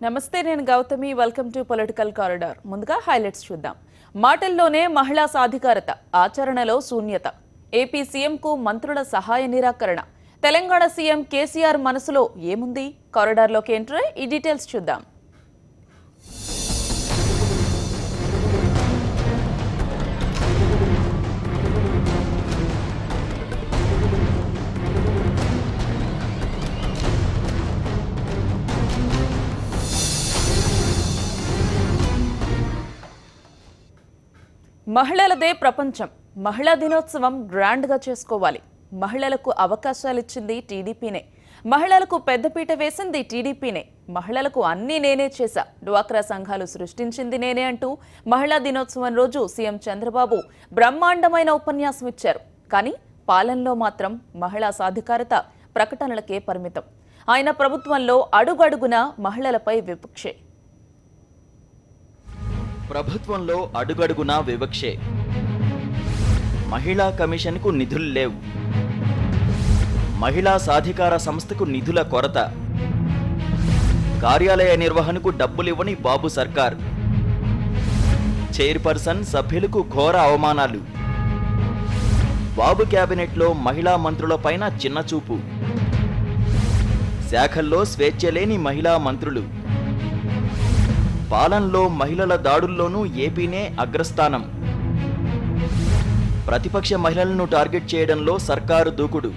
నమస్తే, నేను Gautami. Welcome to political corridor. ముందుగా హైలైట్స్ చూద్దాం. మాటల్లోనే మహిళా సాధికారత, ఆచరణలో శూన్యత. ఏపీ సీఎంకు మంత్రుల సహాయ నిరాకరణ. తెలంగాణ సీఎం కేసీఆర్ మనసులో ఏముంది? కారిడార్లోకి ఎంటర్ ఈ డీటెయిల్స్ చూద్దాం. మహిళలదే ప్రపంచం. మహిళా దినోత్సవం గ్రాండ్గా చేసుకోవాలి. మహిళలకు అవకాశాలిచ్చింది టీడీపీనే. మహిళలకు పెద్దపీట వేసింది టీడీపీనే. మహిళలకు అన్నీ నేనే చేశా, డ్వాక్రా సంఘాలు సృష్టించింది నేనే అంటూ మహిళా దినోత్సవం రోజు సీఎం చంద్రబాబు బ్రహ్మాండమైన ఉపన్యాసం ఇచ్చారు. కానీ పాలనలో మాత్రం మహిళా సాధికారత ప్రకటనలకే పరిమితం. ఆయన ప్రభుత్వంలో అడుగడుగున మహిళలపై వివక్షే. ప్రభుత్వంలో అడుగడుగునా వివక్షే. మహిళా కమిషన్కు నిధులు లేవు. మహిళా సాధికార సంస్థకు నిధుల కొరత. కార్యాలయ నిర్వహణకు డబ్బులివ్వని బాబు సర్కార్. చైర్పర్సన్ సభ్యులకు ఘోర అవమానాలు. బాబు క్యాబినెట్లో మహిళా మంత్రులపైన చిన్నచూపు. శాఖల్లో స్వేచ్ఛ లేని మహిళా మంత్రులు. పాలనలో మహిళల దాడుల్లోనూ ఏపీనే అగ్రస్థానం. ప్రతిపక్ష మహిళలను టార్గెట్ చేయడంలో సర్కారు దూకుడు.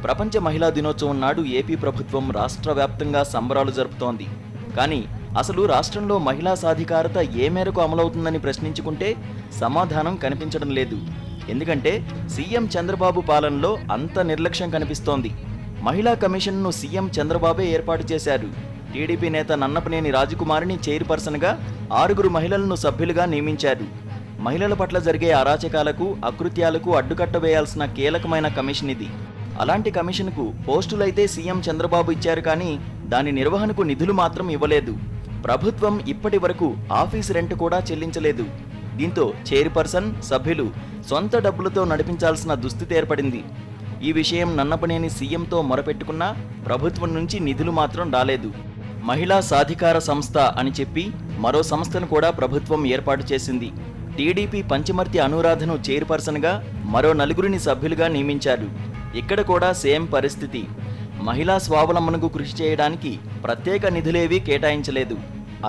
ప్రపంచ మహిళా దినోత్సవం నాడు ఏపీ ప్రభుత్వం రాష్ట్ర వ్యాప్తంగా సంబరాలు జరుపుతోంది. కానీ అసలు రాష్ట్రంలో మహిళా సాధికారత ఏ మేరకు అమలవుతుందని ప్రశ్నించుకుంటే సమాధానం కనిపించడం లేదు. ఎందుకంటే సీఎం చంద్రబాబు పాలనలో అంత నిర్లక్ష్యం కనిపిస్తోంది. మహిళా కమిషన్ను సీఎం చంద్రబాబే ఏర్పాటు చేశారు. టీడీపీ నేత నన్నపనేని రాజకుమారిని చైర్పర్సన్గా, 6 మహిళలను సభ్యులుగా నియమించారు. మహిళల పట్ల జరిగే అరాచకాలకు, అకృత్యాలకు అడ్డుకట్ట వేయాల్సిన కీలకమైన కమిషన్ ఇది. అలాంటి కమిషన్కు పోస్టులైతే సీఎం చంద్రబాబు ఇచ్చారు, కానీ దాని నిర్వహణకు నిధులు మాత్రం ఇవ్వలేదు. ప్రభుత్వం ఇప్పటి వరకు ఆఫీస్ రెంట్ కూడా చెల్లించలేదు. దీంతో చైర్పర్సన్, సభ్యులు సొంత డబ్బులతో నడిపించాల్సిన దుస్థితి ఏర్పడింది. ఈ విషయం నన్నపనేని సీఎంతో మొరపెట్టుకున్నా ప్రభుత్వం నుంచి నిధులు మాత్రం రాలేదు. మహిళా సాధికార సంస్థ అని చెప్పి మరో సంస్థను కూడా ప్రభుత్వం ఏర్పాటు చేసింది. టీడీపీ పంచమర్తి అనురాధను చైర్పర్సన్గా, మరో 4 సభ్యులుగా నియమించారు. ఇక్కడ కూడా సేమ్ పరిస్థితి. మహిళా స్వావలంబనకు కృషి చేయడానికి ప్రత్యేక నిధులేవీ కేటాయించలేదు.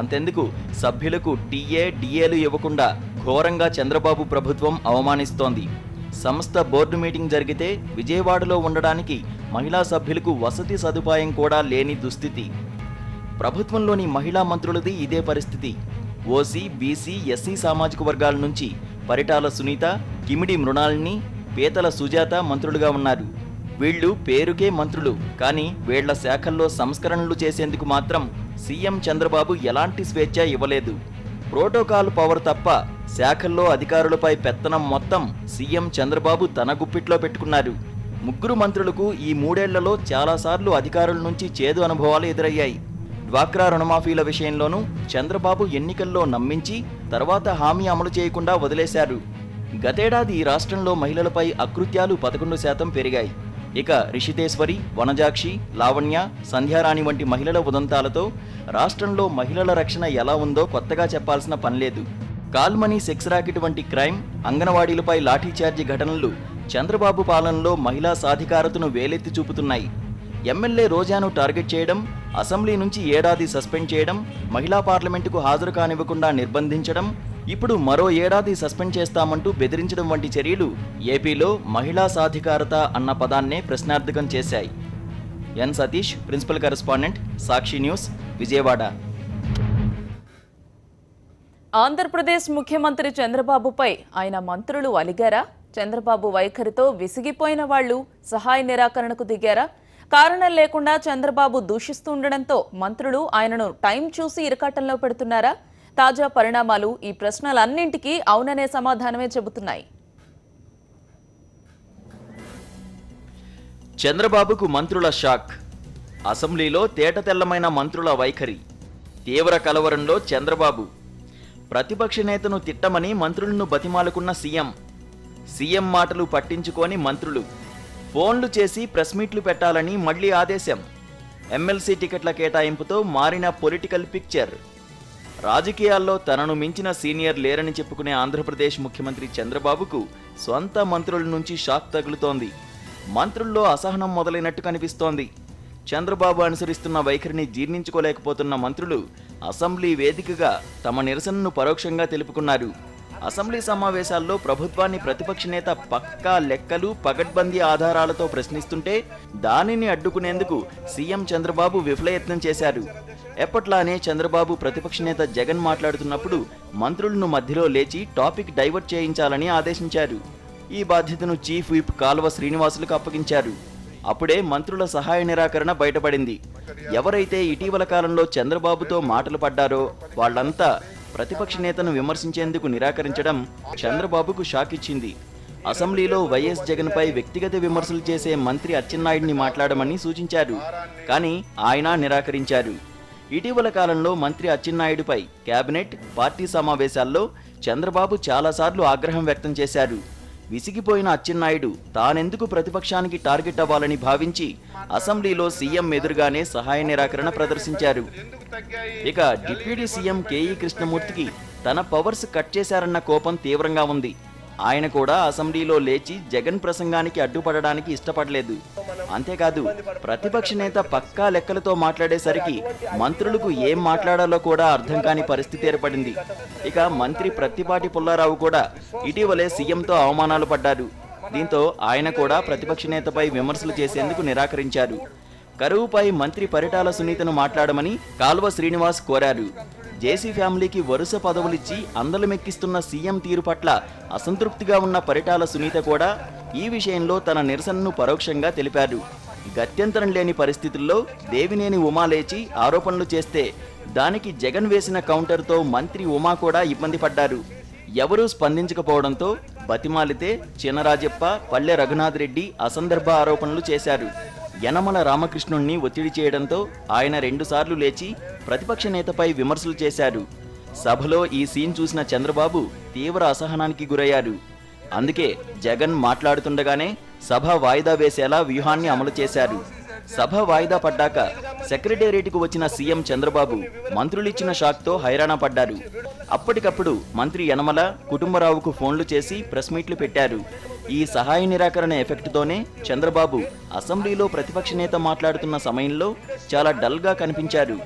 అంతెందుకు సభ్యులకు టీఏ, డిఏలు ఇవ్వకుండా ఘోరంగా చంద్రబాబు ప్రభుత్వం అవమానిస్తోంది. సంస్థ బోర్డు మీటింగ్ జరిగితే విజయవాడలో ఉండడానికి మహిళా సభ్యులకు వసతి సదుపాయం కూడా లేని దుస్థితి. ప్రభుత్వంలోని మహిళా మంత్రులది ఇదే పరిస్థితి. ఓసీ, బీసీ, ఎస్సీ సామాజిక వర్గాల నుంచి పరిటాల సునీత, కిమిడి మృణాలిని, పీతల సుజాత మంత్రులుగా ఉన్నారు. వీళ్లు పేరుకే మంత్రులు, కానీ వీళ్ల శాఖల్లో సంస్కరణలు చేసేందుకు మాత్రం సీఎం చంద్రబాబు ఎలాంటి స్వేచ్ఛ ఇవ్వలేదు. ప్రోటోకాల్ పవర్ తప్ప శాఖల్లో అధికారులపై పెత్తనం మొత్తం సీఎం చంద్రబాబు తన గుప్పిట్లో పెట్టుకున్నారు. 3 మంత్రులకు ఈ 3 ఏళ్లలో చాలాసార్లు అధికారుల నుంచి చేదు అనుభవాలు ఎదురయ్యాయి. డ్వాక్రా రుణమాఫీల విషయంలోనూ చంద్రబాబు ఎన్నికల్లో నమ్మించి తర్వాత హామీ అమలు చేయకుండా వదిలేశారు. గతేడాది రాష్ట్రంలో మహిళలపై అకృత్యాలు 11% పెరిగాయి. ఇక రిషితేశ్వరి, వనజాక్షి, లావణ్య, సంధ్యారాణి వంటి మహిళల ఉదంతాలతో రాష్ట్రంలో మహిళల రక్షణ ఎలా ఉందో కొత్తగా చెప్పాల్సిన పనిలేదు. కాల్మనీ, సెక్స్ రాకెట్ వంటి క్రైమ్, అంగన్వాడీలపై లాఠీచార్జి ఘటనలు చంద్రబాబు పాలనలో మహిళా సాధికారతను వేలెత్తి చూపుతున్నాయి. ఎమ్మెల్యే రోజాను టార్గెట్ చేయడం, అసెంబ్లీ నుంచి ఏడాది సస్పెండ్ చేయడం, మహిళా పార్లమెంటుకు హాజరు కానివ్వకుండా నిర్బంధించడం, ఇప్పుడు మరో ఏడాది సస్పెండ్ చేస్తామంటూ బెదిరించడం వంటి చర్యలు ఏపీలో మహిళా సాధికారత అన్న పదాన్నే ప్రశ్నార్థకం చేశాయి. ఎన్ Satish, principal correspondent, Sakshi news, Vijayawada. Andhra Pradesh ముఖ్యమంత్రి చంద్రబాబుపై ఆయన మంత్రులు అలిగారా? చంద్రబాబు వైఖరితో విసిగిపోయిన వాళ్లు సహాయ నిరాకరణకు దిగారా? కారణం లేకుండా చంద్రబాబు దూషిస్తుండడంతో మంత్రులు ఆయనను టైం చూసి ఇరకాటంలో పెడుతున్నారా? తాజా పరిణామాలు ఈ ప్రశ్నలన్నింటికీ అవుననే సమాధానమే చెబుతున్నాయి. చంద్రబాబుకు మంత్రుల షాక్. అసెంబ్లీలో తేటతెల్లమైన మంత్రుల వైఖరి. తీవ్ర కలవరంలో చంద్రబాబు. ప్రతిపక్ష నేతను తిట్టమని మంత్రులను బతిమాలుకున్న సీఎం మాటలు పట్టించుకోని మంత్రులు. ఫోన్లు చేసి ప్రెస్ మీట్లు పెట్టాలని మళ్లీ ఆదేశం. ఎమ్మెల్సీ టికెట్ల కేటాయింపుతో మారిన పొలిటికల్ పిక్చర్. రాజకీయాల్లో తనను మించిన సీనియర్ లేరని చెప్పుకునే ఆంధ్రప్రదేశ్ ముఖ్యమంత్రి చంద్రబాబుకు స్వంత మంత్రుల నుంచి షాక్ తగులుతోంది. మంత్రుల్లో అసహనం మొదలైనట్టు కనిపిస్తోంది. చంద్రబాబు అనుసరిస్తున్న వైఖరిని జీర్ణించుకోలేకపోతున్న మంత్రులు అసెంబ్లీ వేదికగా తమ నిరసనను పరోక్షంగా తెలుపుకున్నారు. అసెంబ్లీ సమావేశాల్లో ప్రభుత్వాన్ని ప్రతిపక్ష నేత పక్కా లెక్కలు, పగడ్బందీ ఆధారాలతో ప్రశ్నిస్తుంటే దానిని అడ్డుకునేందుకు సీఎం చంద్రబాబు విఫలయత్నం చేశారు. ఎప్పట్లానే చంద్రబాబు ప్రతిపక్ష నేత జగన్ మాట్లాడుతున్నప్పుడు మంత్రులను మధ్యలో లేచి టాపిక్ డైవర్ట్ చేయించాలని ఆదేశించారు. ఈ బాధ్యతను చీఫ్ విప్ కాల్వ శ్రీనివాసులకు అప్పగించారు. అప్పుడే మంత్రుల సహాయ నిరాకరణ బయటపడింది. ఎవరైతే ఇటీవల కాలంలో చంద్రబాబుతో మాటలు పడ్డారో వాళ్లంతా ప్రతిపక్ష నేతను విమర్శించేందుకు నిరాకరించడం చంద్రబాబుకు షాక్ ఇచ్చింది. అసెంబ్లీలో వైఎస్ జగన్పై వ్యక్తిగత విమర్శలు చేసే మంత్రి అచ్చెన్నాయుడిని మాట్లాడమని సూచించారు. కానీ ఆయన నిరాకరించారు. ఇటీవల కాలంలో మంత్రి అచ్చెన్నాయుడిపై కేబినెట్, పార్టీ సమావేశాల్లో చంద్రబాబు చాలాసార్లు ఆగ్రహం వ్యక్తం చేశారు. విసిగిపోయిన అచ్చెన్నాయుడు తానెందుకు ప్రతిపక్షానికి టార్గెట్ అవ్వాలని భావించి అసెంబ్లీలో సీఎం ఎదురుగానే సహాయ నిరాకరణ ప్రదర్శించారు. ఇక డిప్యూటీ సీఎం కేఈ కృష్ణమూర్తికి తన పవర్స్ కట్ చేశారన్న కోపం తీవ్రంగా ఉంది. ఆయన కూడా అసెంబ్లీలో లేచి జగన్ ప్రసంగానికి అడ్డుపడడానికి ఇష్టపడలేదు. అంతేకాదు ప్రతిపక్ష నేత పక్కా లెక్కలతో మాట్లాడేసరికి మంత్రులకు ఏం మాట్లాడాలో కూడా అర్థం కాని పరిస్థితి ఏర్పడింది. ఇక మంత్రి ప్రత్తిపాటి పుల్లారావు కూడా ఇటీవలే సీఎంతో అవమానాలు పడ్డారు. దీంతో ఆయన కూడా ప్రతిపక్ష నేతపై విమర్శలు చేసేందుకు నిరాకరించారు. కరువుపై మంత్రి పరిటాల సునీతను మాట్లాడమని కాల్వ శ్రీనివాస్ కోరారు. జేసీ ఫ్యామిలీకి వరుస పదవులిచ్చి అందలమెక్కిస్తున్న సీఎం తీరు పట్ల అసంతృప్తిగా ఉన్న పరిటాల సునీత కూడా ఈ విషయంలో తన నిరసనను పరోక్షంగా తెలిపారు. గత్యంతరం లేని పరిస్థితుల్లో దేవినేని ఉమా లేచి ఆరోపణలు చేస్తే దానికి జగన్ వేసిన కౌంటర్తో మంత్రి ఉమా కూడా ఇబ్బంది పడ్డారు. ఎవరూ స్పందించకపోవడంతో బతిమాలితే చినరాజప్ప, పల్లె రఘునాథ్ రెడ్డి అసందర్భ ఆరోపణలు చేశారు. యనమల రామకృష్ణుణ్ణి ఒత్తిడి చేయడంతో ఆయన 2 సార్లు లేచి ప్రతిపక్ష నేతపై విమర్శలు చేశారు. సభలో ఈ సీన్ చూసిన చంద్రబాబు తీవ్ర అసహనానికి గురయ్యారు. అందుకే జగన్ మాట్లాడుతుండగానే సభ వాయిదా వేసేలా వ్యూహాన్ని అమలు చేశారు. సభ వాయిదా పడ్డాక సెక్రటేరియట్కు వచ్చిన సీఎం చంద్రబాబు మంత్రులిచ్చిన షాక్తో హైరాణ పడ్డారు. అప్పటికప్పుడు మంత్రి యనమల, కుటుంబరావుకు ఫోన్లు చేసి ప్రెస్ మీట్లు పెట్టారు. ఈ సహాయ నిరాకరణ ఎఫెక్ట్తోనే చంద్రబాబు అసెంబ్లీలో ప్రతిపక్ష నేత మాట్లాడుతున్న సమయంలో చాలా డల్గా కనిపించారు.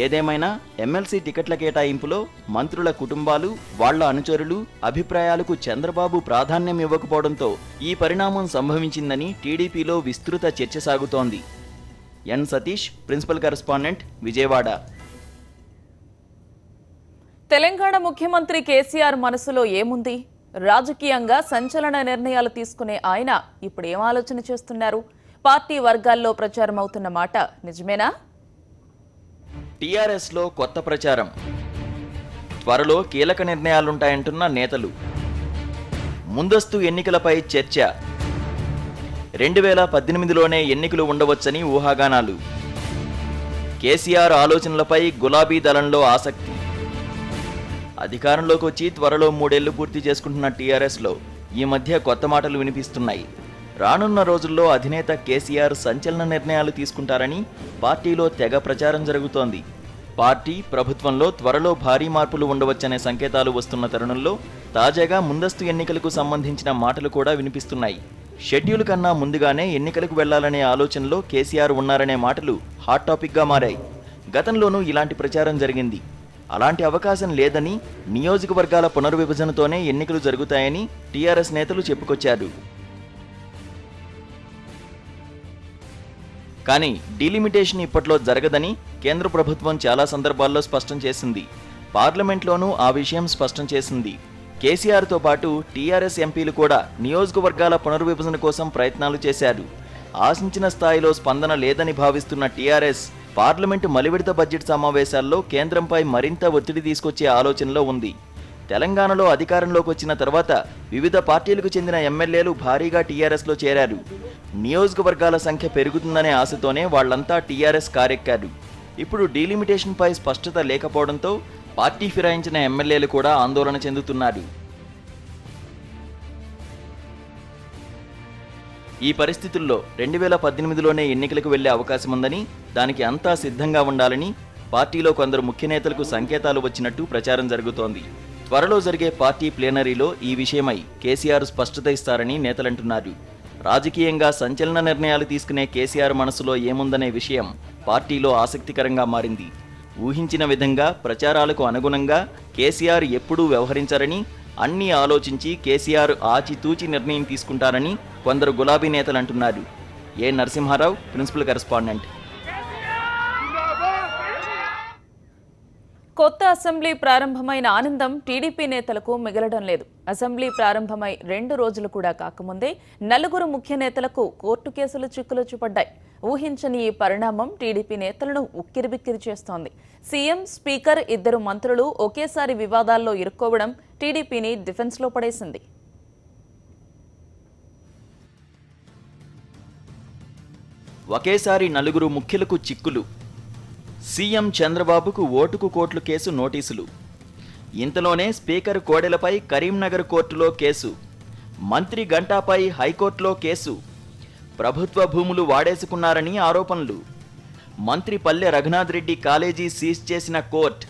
ఏదేమైనా ఎమ్మెల్సీ టికెట్ల కేటాయింపులో మంత్రుల కుటుంబాలు, వాళ్ల అనుచరులు అభిప్రాయాలకు చంద్రబాబు ప్రాధాన్యం ఇవ్వకపోవడంతో ఈ పరిణామం సంభవించిందని టీడీపీలో విస్తృత చర్చ సాగుతోంది. ఎన్ సతీష్, ప్రిన్సిపల్ కరెస్పాండెంట్, విజయవాడ. తెలంగాణ ముఖ్యమంత్రి కేసీఆర్ మనసులో ఏముంది? రాజకీయంగా సంచలన నిర్ణయాలు తీసుకునే ఆయన ఇప్పుడు ఏం ఆలోచన చేస్తున్నారు? పార్టీ వర్గాల్లో ప్రచారం అవుతున్న మాట నిజమేనా? టీఆర్ఎస్లో కొత్త ప్రచారం. త్వరలో కీలక నిర్ణయాలుంటాయంటున్న నేతలు. ముందస్తు ఎన్నికలపై చర్చ. 2018లోనే ఎన్నికలు ఉండవచ్చని ఊహాగానాలు. కేసీఆర్ ఆలోచనలపై గులాబీ దళంలో ఆసక్తి. అధికారంలోకి వచ్చి త్వరలో 3 ఏళ్లు పూర్తి చేసుకుంటున్న టీఆర్ఎస్లో ఈ మధ్య కొత్త మాటలు వినిపిస్తున్నాయి. రానున్న రోజుల్లో అధినేత కేసీఆర్ సంచలన నిర్ణయాలు తీసుకుంటారని పార్టీలో తెగ ప్రచారం జరుగుతోంది. పార్టీ, ప్రభుత్వంలో త్వరలో భారీ మార్పులు ఉండవచ్చనే సంకేతాలు వస్తున్న తరుణంలో తాజాగా ముందస్తు ఎన్నికలకు సంబంధించిన మాటలు కూడా వినిపిస్తున్నాయి. షెడ్యూల్ కన్నా ముందుగానే ఎన్నికలకు వెళ్లాలనే ఆలోచనలో కేసీఆర్ ఉన్నారనే మాటలు హాట్ టాపిక్గా మారాయి. గతంలోనూ ఇలాంటి ప్రచారం జరిగింది. అలాంటి అవకాశం లేదని, నియోజకవర్గాల పునర్విభజనతోనే ఎన్నికలు జరుగుతాయని టీఆర్ఎస్ నేతలు చెప్పుకొచ్చారు. కానీ డీలిమిటేషన్ ఇప్పట్లో జరగదని కేంద్ర ప్రభుత్వం చాలా సందర్భాల్లో స్పష్టం చేసింది. పార్లమెంట్లోనూ ఆ విషయం స్పష్టం చేసింది. కేసీఆర్తో పాటు టీఆర్ఎస్ ఎంపీలు కూడా నియోజకవర్గాల పునర్విభజన కోసం ప్రయత్నాలు చేశారు. ఆశించిన స్థాయిలో స్పందన లేదని భావిస్తున్న టీఆర్ఎస్ పార్లమెంటు మలివిడత బడ్జెట్ సమావేశాల్లో కేంద్రంపై మరింత ఒత్తిడి తీసుకొచ్చే ఆలోచనలో ఉంది. తెలంగాణలో అధికారంలోకి వచ్చిన తర్వాత వివిధ పార్టీలకు చెందిన ఎమ్మెల్యేలు భారీగా టీఆర్ఎస్లో చేరారు. నియోజకవర్గాల సంఖ్య పెరుగుతుందనే ఆశతోనే వాళ్లంతా టీఆర్ఎస్ కారెక్కారు. ఇప్పుడు డీలిమిటేషన్పై స్పష్టత లేకపోవడంతో పార్టీ ఫిరాయించిన ఎమ్మెల్యేలు కూడా ఆందోళన చెందుతున్నారు. ఈ పరిస్థితుల్లో 2018లోనే ఎన్నికలకు వెళ్లే అవకాశం ఉందని, దానికి అంతా సిద్ధంగా ఉండాలని పార్టీలో కొందరు ముఖ్య నేతలకు సంకేతాలు వచ్చినట్టు ప్రచారం జరుగుతోంది. త్వరలో జరిగే పార్టీ ప్లేనరీలో ఈ విషయమై కేసీఆర్ స్పష్టత ఇస్తారని నేతలంటున్నారు. రాజకీయంగా సంచలన నిర్ణయాలు తీసుకునే కేసీఆర్ మనసులో ఏముందనే విషయం పార్టీలో ఆసక్తికరంగా మారింది. ఊహించిన విధంగా ప్రచారాలకు అనుగుణంగా కేసీఆర్ ఎప్పుడూ వ్యవహరించారని, అన్నీ ఆలోచించి కేసీఆర్ ఆచితూచి నిర్ణయం తీసుకుంటారని కొందరు గులాబీ నేతలు అంటున్నారు. ఏ నరసింహారావు, ప్రిన్సిపల్ కరెస్పాండెంట్. కొత్త అసెంబ్లీ ప్రారంభమైన ఆనందం టీడీపీ నేతలకు మిగలడం లేదు. అసెంబ్లీ ప్రారంభమై 2 రోజులు కూడా కాకముందే 4 ముఖ్య నేతలకు కోర్టు కేసులు చిక్కులు చూపడ్డాయి. ఊహించని ఈ పరిణామం టీడీపీ నేతలను ఉక్కిరిబిక్కిరి చేస్తోంది. సీఎం, స్పీకర్, 2 మంత్రులు ఒకేసారి వివాదాల్లో ఇరుక్కోవడం టీడీపీని డిఫెన్స్లో పడేసింది. ఒకేసారి 4 ముఖ్యులకు చిక్కులు. సీఎం చంద్రబాబుకు ఓటుకు కోట్లు కేసు నోటీసులు. ఇంతలోనే స్పీకర్ కోడెలపై కరీంనగర్ కోర్టులో కేసు. మంత్రి గంటాపై హైకోర్టులో కేసు. ప్రభుత్వ భూములు వాడేసుకున్నారని ఆరోపణలు. మంత్రి పల్లె రఘునాథ్ రెడ్డి కాలేజీ సీజ్ చేసిన కోర్టు.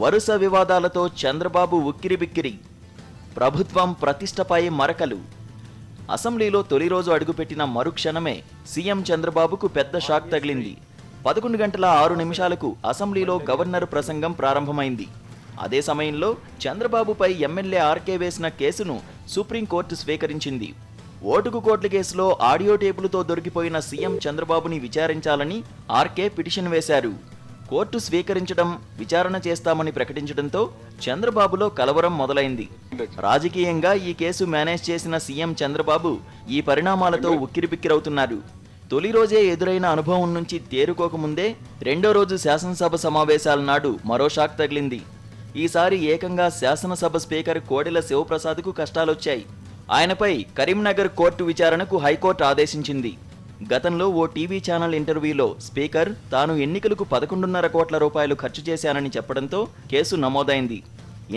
వరుస వివాదాలతో చంద్రబాబు ఉక్కిరిబిక్కిరి. ప్రభుత్వం ప్రతిష్టపై మరకలు. అసెంబ్లీలో తొలి రోజు అడుగుపెట్టిన మరుక్షణమే సీఎం చంద్రబాబుకు పెద్ద షాక్ తగిలింది. 11:06 అసెంబ్లీలో గవర్నర్ ప్రసంగం ప్రారంభమైంది. అదే సమయంలో చంద్రబాబుపై ఎమ్మెల్యే ఆర్కే వేసిన కేసును సుప్రీంకోర్టు స్వీకరించింది. ఓటుకు కోట్ల కేసులో ఆడియో టేపులతో దొరికిపోయిన సీఎం చంద్రబాబుని విచారించాలని ఆర్కే పిటిషన్ వేశారు. కోర్టు స్వీకరించడం, విచారణ చేస్తామని ప్రకటించడంతో చంద్రబాబులో కలవరం మొదలైంది. రాజకీయంగా ఈ కేసు మేనేజ్ చేసిన సీఎం చంద్రబాబు ఈ పరిణామాలతో ఉక్కిరిబిక్కిరవుతున్నారు. తొలి రోజే ఎదురైన అనుభవం నుంచి తేరుకోకముందే 2వ రోజు శాసనసభ సమావేశాల నాడు మరో షాక్ తగిలింది. ఈసారి ఏకంగా శాసనసభ స్పీకర్ కోడెల శివప్రసాద్కు కష్టాలొచ్చాయి. ఆయనపై కరీంనగర్ కోర్టు విచారణకు హైకోర్టు ఆదేశించింది. గతంలో ఓ టీవీ ఛానల్ ఇంటర్వ్యూలో స్పీకర్ తాను ఎన్నికలకు 11.5 కోట్ల రూపాయలు ఖర్చు చేశానని చెప్పడంతో కేసు నమోదైంది.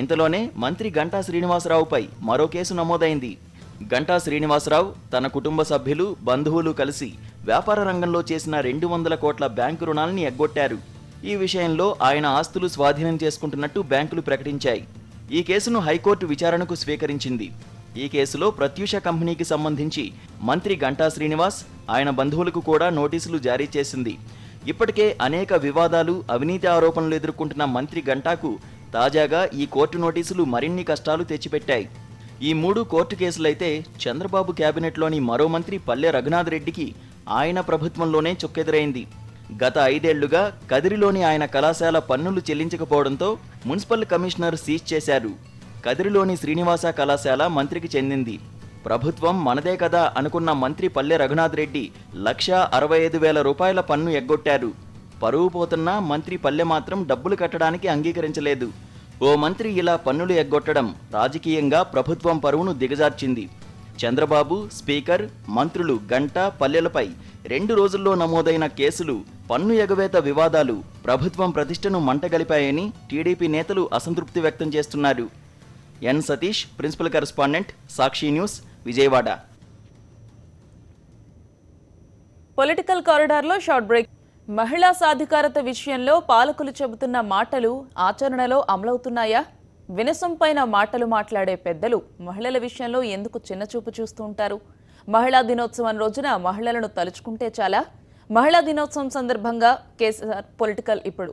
ఇంతలోనే మంత్రి గంటా శ్రీనివాసరావుపై మరో కేసు నమోదైంది. గంటా శ్రీనివాసరావు తన కుటుంబ సభ్యులు, బంధువులు కలిసి వ్యాపార రంగంలో చేసిన 200 కోట్ల బ్యాంకు రుణాలని ఎగ్గొట్టారు. ఈ విషయంలో ఆయన ఆస్తులు స్వాధీనం చేసుకుంటున్నట్టు బ్యాంకులు ప్రకటించాయి. ఈ కేసును హైకోర్టు విచారణకు స్వీకరించింది. ఈ కేసులో ప్రత్యూష కంపెనీకి సంబంధించి మంత్రి గంటా శ్రీనివాస్, ఆయన బంధువులకు కూడా నోటీసులు జారీ చేసింది. ఇప్పటికే అనేక వివాదాలు, అవినీతి ఆరోపణలు ఎదుర్కొంటున్న మంత్రి గంటాకు తాజాగా ఈ కోర్టు నోటీసులు మరిన్ని కష్టాలు తెచ్చిపెట్టాయి. ఈ 3 కోర్టు కేసులైతే చంద్రబాబు కేబినెట్లోని మరో మంత్రి పల్లె రఘునాథ్ రెడ్డికి ఆయన ప్రభుత్వంలోనే చుక్కెదురైంది. గత 5 ఏళ్లుగా కదిరిలోని ఆయన కళాశాల పన్నులు చెల్లించకపోవడంతో మున్సిపల్ కమిషనర్ సీజ్ చేశారు. కదిరిలోని శ్రీనివాస కళాశాల మంత్రికి చెందింది. ప్రభుత్వం మనదే కదా అనుకున్న మంత్రి పల్లె రఘునాథ్ రెడ్డి 1,65,000 రూపాయల పన్ను ఎగ్గొట్టారు. పరువు పోతున్న మంత్రి పల్లె మాత్రం డబ్బులు కట్టడానికి అంగీకరించలేదు. ఓ మంత్రి ఇలా పన్నులు ఎగ్గొట్టడం రాజకీయంగా ప్రభుత్వం పరువును దిగజార్చింది. చంద్రబాబు, స్పీకర్, మంత్రులు గంటా, పల్లెలపై 2 రోజుల్లో నమోదైన కేసులు, పన్ను ఎగవేత వివాదాలు ప్రభుత్వం ప్రతిష్టను మంటగలిపాయని టీడీపీ నేతలు అసంతృప్తి వ్యక్తం చేస్తున్నారు. N Satish, principal correspondent, Sakshi news, Vijayawada. Political కారిడార్లో షార్ట్ బ్రేక్. మహిళా సాధికారత విషయంలో పాలకులు చెబుతున్న మాటలు ఆచరణలో అమలవుతున్నాయా? వినసొంపైన మాటలు మాట్లాడే పెద్దలు మహిళల విషయంలో ఎందుకు చిన్నచూపు చూస్తూ ఉంటారు? మహిళా దినోత్సవం రోజున మహిళలను తలుచుకుంటే చాలా? మహిళా దినోత్సవం సందర్భంగా కేసీఆర్ పొలిటికల్ ఇప్పుడు.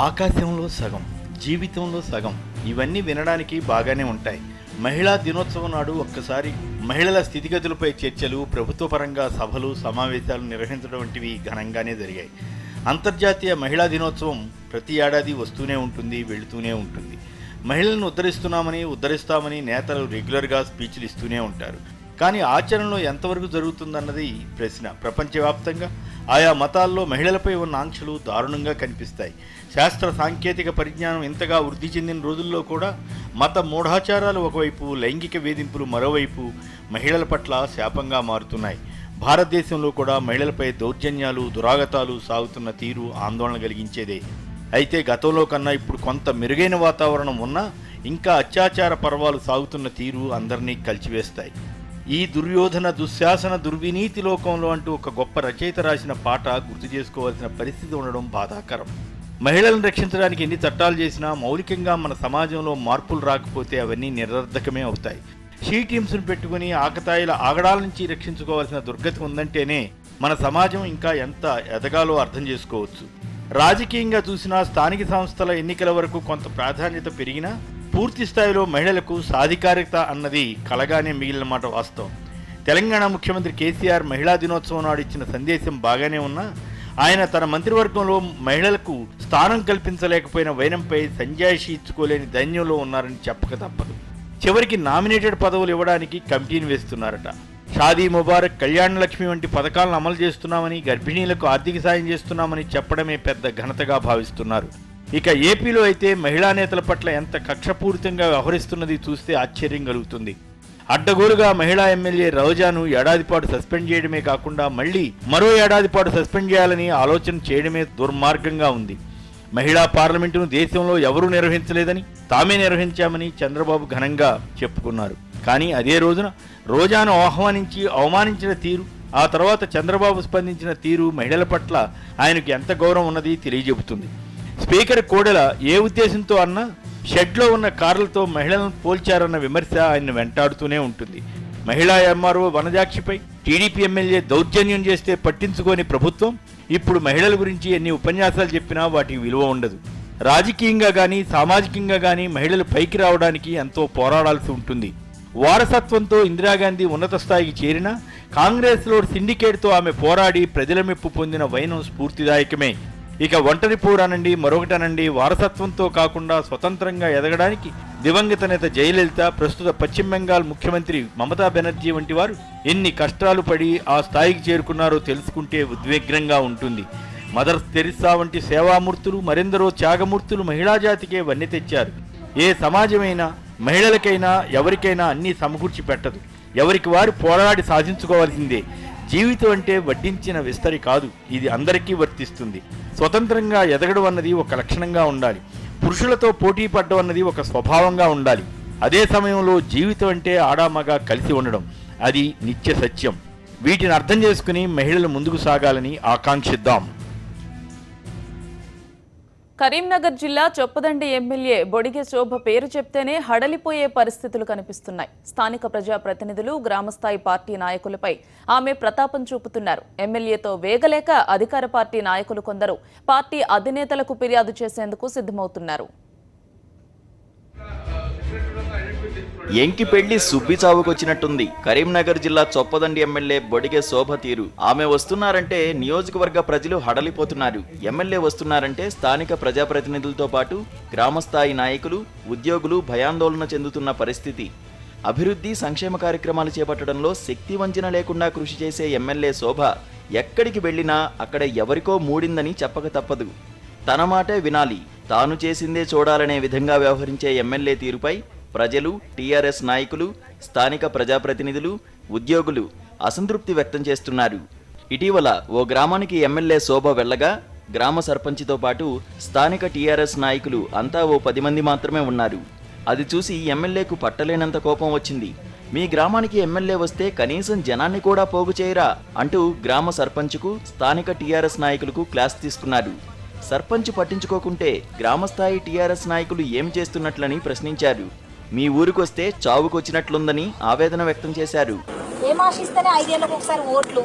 ఆకాశంలో సగం, జీవితంలో సగం, ఇవన్నీ వినడానికి బాగానే ఉంటాయి. మహిళా దినోత్సవం నాడు ఒక్కసారి మహిళల స్థితిగతులపై చర్చలు, ప్రభుత్వ పరంగా సభలు, సమావేశాలు నిర్వహించడం వంటివి ఘనంగానే జరిగాయి. అంతర్జాతీయ మహిళా దినోత్సవం ప్రతి ఏడాది వస్తూనే ఉంటుంది, వెళుతూనే ఉంటుంది. మహిళలను ఉద్ధరిస్తామని నేతలు రెగ్యులర్గా స్పీచ్లు ఇస్తూనే ఉంటారు. కానీ ఆచరణలో ఎంతవరకు జరుగుతుందన్నది ప్రశ్న. ప్రపంచవ్యాప్తంగా ఆయా మతాల్లో మహిళలపై ఉన్న ఆంక్షలు దారుణంగా కనిపిస్తాయి. శాస్త్ర సాంకేతిక పరిజ్ఞానం ఇంతగా వృద్ధి చెందిన రోజుల్లో కూడా మత మూఢాచారాలు ఒకవైపు, లైంగిక వేధింపులు మరోవైపు మహిళల పట్ల శాపంగా మారుతున్నాయి. భారతదేశంలో కూడా మహిళలపై దౌర్జన్యాలు, దురాగతాలు సాగుతున్న తీరు ఆందోళన కలిగించేదే. అయితే గతంలో కన్నా ఇప్పుడు కొంత మెరుగైన వాతావరణం ఉన్నా ఇంకా అత్యాచార పర్వాలు సాగుతున్న తీరు అందరినీ కలిచివేస్తాయి. ఈ దుర్యోధన దుశ్శాసన దుర్వినీతి లోకంలో అంటూ ఒక గొప్ప రచయిత రాసిన పాట గుర్తు చేసుకోవాల్సిన పరిస్థితి ఉండడం బాధాకరం. మహిళలను రక్షించడానికి ఎన్ని చట్టాలు చేసినా మౌలికంగా మన సమాజంలో మార్పులు రాకపోతే అవన్నీ నిరర్ధకమే అవుతాయి. షీ టీమ్స్ను పెట్టుకుని ఆకతాయిల ఆగడాల నుంచి రక్షించుకోవాల్సిన దుర్గతి ఉందంటేనే మన సమాజం ఇంకా ఎంత ఎదగాలో అర్థం చేసుకోవచ్చు. రాజకీయంగా చూసినా స్థానిక సంస్థల ఎన్నికల వరకు కొంత ప్రాధాన్యత పెరిగినా పూర్తి స్థాయిలో మహిళలకు సాధికారికత అన్నది కలగానే మిగిలిన మాట వాస్తవం. తెలంగాణ ముఖ్యమంత్రి కేసీఆర్ మహిళా దినోత్సవం నాడు ఇచ్చిన సందేశం బాగానే ఉన్నా ఆయన తన మంత్రివర్గంలో మహిళలకు స్థానం కల్పించలేకపోయిన వైనంపై సంజాయిషి ఇచ్చుకోలేని దైన్యంలో ఉన్నారని చెప్పక తప్పదు. చివరికి నామినేటెడ్ పదవులు ఇవ్వడానికి కమిటీని వేస్తున్నారట. షాదీ ముబారక్, కళ్యాణ లక్ష్మి వంటి పథకాలను అమలు చేస్తున్నామని, గర్భిణీలకు ఆర్థిక సాయం చేస్తున్నామని చెప్పడమే పెద్ద ఘనతగా భావిస్తున్నారు. ఇక ఏపీలో అయితే మహిళా నేతల పట్ల ఎంత కక్షపూరితంగా వ్యవహరిస్తున్నది చూస్తే ఆశ్చర్యం కలుగుతుంది. అడ్డగోలుగా మహిళా ఎమ్మెల్యే రోజాను ఏడాది పాటు సస్పెండ్ చేయడమే కాకుండా మళ్లీ మరో ఏడాది పాటు సస్పెండ్ చేయాలని ఆలోచన చేయడమే దుర్మార్గంగా ఉంది. మహిళా పార్లమెంటును దేశంలో ఎవరూ నిర్వహించలేదని, తామే నిర్వహించామని చంద్రబాబు ఘనంగా చెప్పుకున్నారు. కానీ అదే రోజున రోజాను ఆహ్వానించి అవమానించిన తీరు, ఆ తర్వాత చంద్రబాబు స్పందించిన తీరు మహిళల పట్ల ఆయనకు ఎంత గౌరవం ఉన్నది తెలియజెబుతుంది. స్పీకర్ కోడెల ఏ ఉద్దేశంతో అన్నా షెడ్లో ఉన్న కార్లతో మహిళలను పోల్చారన్న విమర్శ ఆయన్ని వెంటాడుతూనే ఉంటుంది. మహిళా ఎంఆర్ఓ వనజాక్షిపై టీడీపీ ఎమ్మెల్యే దౌర్జన్యం చేస్తే పట్టించుకోని ప్రభుత్వం ఇప్పుడు మహిళల గురించి ఎన్ని ఉపన్యాసాలు చెప్పినా వాటికి విలువ ఉండదు. రాజకీయంగా కానీ సామాజికంగా కానీ మహిళలు పైకి రావడానికి ఎంతో పోరాడాల్సి ఉంటుంది. వారసత్వంతో ఇందిరాగాంధీ ఉన్నత స్థాయికి చేరినా కాంగ్రెస్లో సిండికేట్తో ఆమె పోరాడి ప్రజల మెప్పు పొందిన వైనం స్ఫూర్తిదాయకమే. ఇక ఒంటరి పోరానండి మరొకటనండి, వారసత్వంతో కాకుండా స్వతంత్రంగా ఎదగడానికి దివంగత నేత జయలలిత, ప్రస్తుత పశ్చిమ బెంగాల్ ముఖ్యమంత్రి మమతా బెనర్జీ వంటి వారు ఎన్ని కష్టాలు పడి ఆ స్థాయికి చేరుకున్నారో తెలుసుకుంటే ఉద్విగ్నంగా ఉంటుంది. మదర్ తెరిసా వంటి సేవామూర్తులు, మరెందరో త్యాగమూర్తులు మహిళా జాతికే వన్నె తెచ్చారు. ఏ సమాజమైనా మహిళలకైనా ఎవరికైనా అన్నీ సమకూర్చి పెట్టదు. ఎవరికి వారు పోరాడి సాధించుకోవాల్సిందే. జీవితం అంటే వడ్డించిన విస్తరి కాదు, ఇది అందరికీ వర్తిస్తుంది. స్వతంత్రంగా ఎదగడం అన్నది ఒక లక్షణంగా ఉండాలి. పురుషులతో పోటీ పడడం అన్నది ఒక స్వభావంగా ఉండాలి. అదే సమయంలో జీవితం అంటే ఆడామగా కలిసి ఉండడం, అది నిత్య సత్యం. వీటిని అర్థం చేసుకుని మహిళలు ముందుకు సాగాలని ఆకాంక్షిద్దాం. కరీంనగర్ జిల్లా చొప్పదండి ఎమ్మెల్యే బొడిగె శోభ పేరు చెప్తేనే హడలిపోయే పరిస్థితులు కనిపిస్తున్నాయి. స్థానిక ప్రజాప్రతినిధులు, గ్రామస్థాయి పార్టీ నాయకులపై ఆమె ప్రతాపం చూపుతున్నారు. ఎమ్మెల్యేతో వేగలేక అధికార పార్టీ నాయకులు కొందరు పార్టీ అధినేతలకు ఫిర్యాదు చేసేందుకు సిద్ధమవుతున్నారు. ఎంకి పెళ్లి సుబ్బి చావుకొచ్చినట్టుంది కరీంనగర్ జిల్లా చొప్పదండి ఎమ్మెల్యే బొడిగె శోభ తీరు. ఆమె వస్తున్నారంటే నియోజకవర్గ ప్రజలు హడలిపోతున్నారు. ఎమ్మెల్యే వస్తున్నారంటే స్థానిక ప్రజాప్రతినిధులతో పాటు గ్రామస్థాయి నాయకులు, ఉద్యోగులు భయాందోళన చెందుతున్న పరిస్థితి. అభివృద్ధి, సంక్షేమ కార్యక్రమాలు చేపట్టడంలో శక్తి వంచన లేకుండా కృషి చేసే ఎమ్మెల్యే శోభ ఎక్కడికి వెళ్లినా అక్కడ ఎవరికో మూడిందని చెప్పక తప్పదు. తన మాటే వినాలి, తాను చేసిందే చూడాలనే విధంగా వ్యవహరించే ఎమ్మెల్యే తీరుపై ప్రజలు, టీఆర్ఎస్ నాయకులు, స్థానిక ప్రజాప్రతినిధులు, ఉద్యోగులు అసంతృప్తి వ్యక్తం చేస్తున్నారు. ఇటీవల ఓ గ్రామానికి ఎమ్మెల్యే శోభ వెళ్లగా గ్రామ సర్పంచ్తో పాటు స్థానిక టీఆర్ఎస్ నాయకులు అంతా ఓ 10 మంది మాత్రమే ఉన్నారు. అది చూసి ఎమ్మెల్యేకు పట్టలేనంత కోపం వచ్చింది. మీ గ్రామానికి ఎమ్మెల్యే వస్తే కనీసం జనాన్ని కూడా పోగు చేయరా అంటూ గ్రామ సర్పంచ్కు, స్థానిక టీఆర్ఎస్ నాయకులకు క్లాస్ తీసుకున్నారు. సర్పంచ్ పట్టించుకోకుంటే గ్రామస్థాయి టీఆర్ఎస్ నాయకులు ఏం చేస్తున్నట్లని ప్రశ్నించారు. మీ ఊరికొస్తే చావుకొచ్చినట్లుందని ఆవేదన వ్యక్తం చేశారు. ఏం ఆశిస్తేనే 5 ఏళ్ళకు ఒకసారి ఓట్లు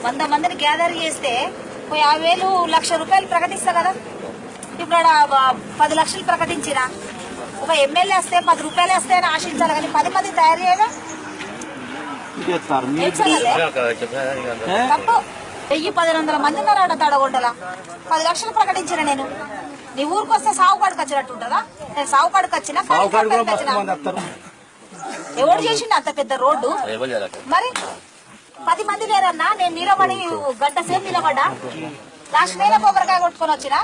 100 మందిని గ్యాదర్ చేస్తే 50,000 1,00,000 ప్రకటిస్తా కదా. ఇప్పుడు 10 లక్షలు ప్రకటించిన ఒక ఎమ్మెల్యే వస్తే 10 రూపాయలు వస్తే అని ఆశించాలి, కానీ 10 మంది తయారు చేయడం తప్పు. 1,100 మంది ఉన్నారట తడగొండలా. 10 లక్షలు ప్రకటించిన నేను. నీ ఊరికి వస్తే సాగు కాడికి వచ్చినట్టు ఉంటుందా? నేను సాగు కాడికి వచ్చినా ఎవరు చేసిండు అంత పెద్ద రోడ్డు? మరి 10 మంది లేరన్నా, నేను నిలబడి గంట సేపు నిలబడ్డా, లాస్ట్ నేనే కొబ్బరికాయ కొట్టుకొని వచ్చినా.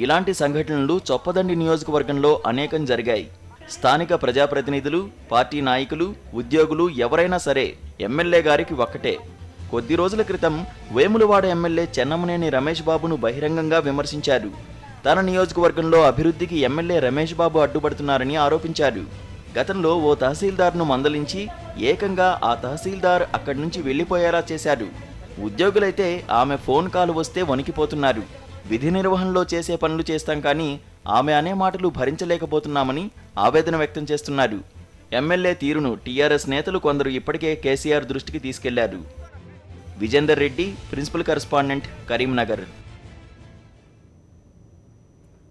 ఇలాంటి సంఘటనలు చొప్పదండి నియోజకవర్గంలో అనేకం జరిగాయి. స్థానిక ప్రజాప్రతినిధులు, పార్టీ నాయకులు, ఉద్యోగులు ఎవరైనా సరే ఎమ్మెల్యే గారికి ఒక్కటే. కొద్ది రోజుల క్రితం వేములవాడ ఎమ్మెల్యే చెన్నమనేని రమేష్ బాబును బహిరంగంగా విమర్శించారు. తన నియోజకవర్గంలో అభివృద్ధికి ఎమ్మెల్యే రమేష్ బాబు అడ్డుపడుతున్నారని ఆరోపించారు. గతంలో ఓ తహసీల్దార్ను మందలించి ఏకంగా ఆ తహసీల్దార్ అక్కడి నుంచి వెళ్లిపోయేలా చేశారు. ఉద్యోగులైతే ఆమె ఫోన్ కాల్ వస్తే వణికిపోతున్నారు. విధి నిర్వహణలో చేసే పనులు చేస్తాం కానీ ఆమె అనే మాటలు భరించలేకపోతున్నామని ఆవేదన వ్యక్తం చేస్తున్నారు. ఎమ్మెల్యే తీరును టీఆర్ఎస్ నేతలు కొందరు ఇప్పటికే కేసీఆర్ దృష్టికి తీసుకెళ్లారు. Vijender Reddy, principal correspondent, Karimnagar.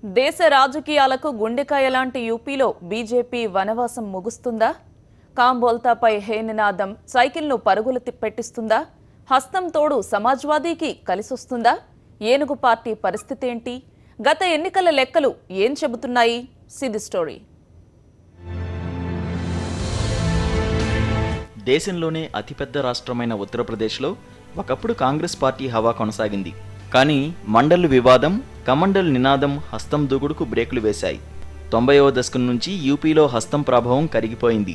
దేశ రాజకీయాలకు గుండెకాయ లాంటి యూపీలో బీజేపీ వనవాసం ముగుస్తుందా? కాంబోల్తాపై హే నినాదం సైకిల్ను పరుగులు పెట్టిస్తుందా? హస్తం తోడు సమాజ్వాదీకి కలిసొస్తుందా? ఏనుగు పార్టీ పరిస్థితి ఏంటి? గత ఎన్నికల లెక్కలు ఏం చెబుతున్నాయి? సిది స్టోరీ. దేశంలోనే అతిపెద్ద రాష్ట్రమైన ఉత్తరప్రదేశ్లో ఒకప్పుడు కాంగ్రెస్ పార్టీ హవా కొనసాగింది. కానీ మండల్ వివాదం, కమండల్ నినాదం హస్తం దూకుడుకు బ్రేకులు వేశాయి. 90వ దశకం నుంచి యూపీలో హస్తం ప్రభావం కరిగిపోయింది.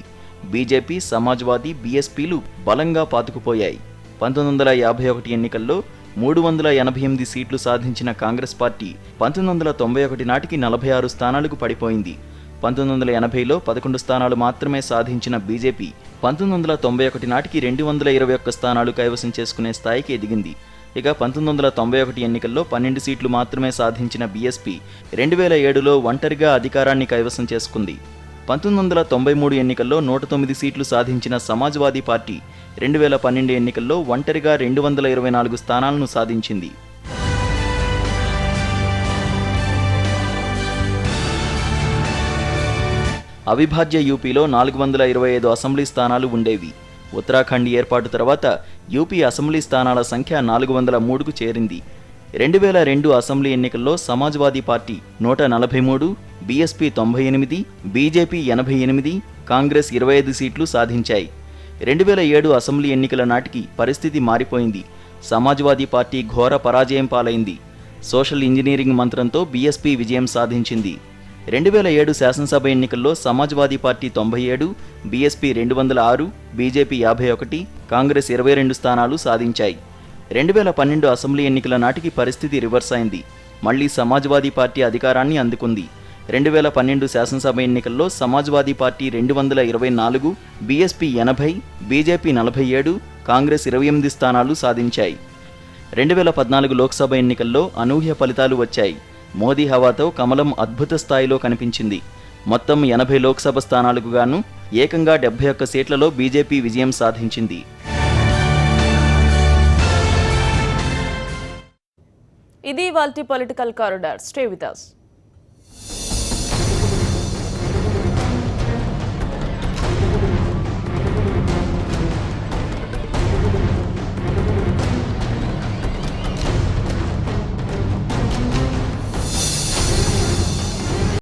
బీజేపీ, సమాజ్వాదీ, బీఎస్పీలు బలంగా పాతుకుపోయాయి. 1951 ఎన్నికల్లో 388 సీట్లు సాధించిన కాంగ్రెస్ పార్టీ 1991 నాటికి 46 స్థానాలకు పడిపోయింది. 1980లో 11 స్థానాలు మాత్రమే సాధించిన బీజేపీ 1991 నాటికి 221 స్థానాలు కైవసం చేసుకునే స్థాయికి ఎదిగింది. ఇక 1991 ఎన్నికల్లో 12 సీట్లు మాత్రమే సాధించిన బీఎస్పీ 2007లో ఒంటరిగా అధికారాన్ని కైవసం చేసుకుంది. 1993 ఎన్నికల్లో 109 సీట్లు సాధించిన సమాజ్వాదీ పార్టీ 2012 ఎన్నికల్లో ఒంటరిగా 224 స్థానాలను సాధించింది. అవిభాజ్య యూపీలో 425 అసెంబ్లీ స్థానాలు ఉండేవి. ఉత్తరాఖండ్ ఏర్పాటు తర్వాత యూపీ అసెంబ్లీ స్థానాల సంఖ్య 403కు చేరింది. 2002 అసెంబ్లీ ఎన్నికల్లో Samajwadi party 143, BSP 98, BJP 88, Congress 25 సీట్లు సాధించాయి. 2007 అసెంబ్లీ ఎన్నికల నాటికి పరిస్థితి మారిపోయింది. సమాజ్వాదీ పార్టీ ఘోర పరాజయం పాలైంది. సోషల్ ఇంజనీరింగ్ మంత్రంతో బీఎస్పీ విజయం సాధించింది. 2007 శాసనసభ ఎన్నికల్లో Samajwadi party 97, BSP 206, BJP 51, Congress 22 స్థానాలు సాధించాయి. 2012 అసెంబ్లీ ఎన్నికల నాటికి పరిస్థితి రివర్స్ అయింది. మళ్లీ సమాజ్వాదీ పార్టీ అధికారాన్ని అందుకుంది. 2012 శాసనసభ ఎన్నికల్లో Samajwadi party 224, BSP 80, BJP 47, Congress 28 స్థానాలు సాధించాయి. 2014 లోక్సభ ఎన్నికల్లో అనూహ్య ఫలితాలు వచ్చాయి. మోదీ హవాతో కమలం అద్భుత స్థాయిలో కనిపించింది. మొత్తం 80 లోక్సభ స్థానాలకు గాను ఏకంగా 71 సీట్లలో బీజేపీ విజయం సాధించింది. ఇది వాల్టి political corridor. Stay with us.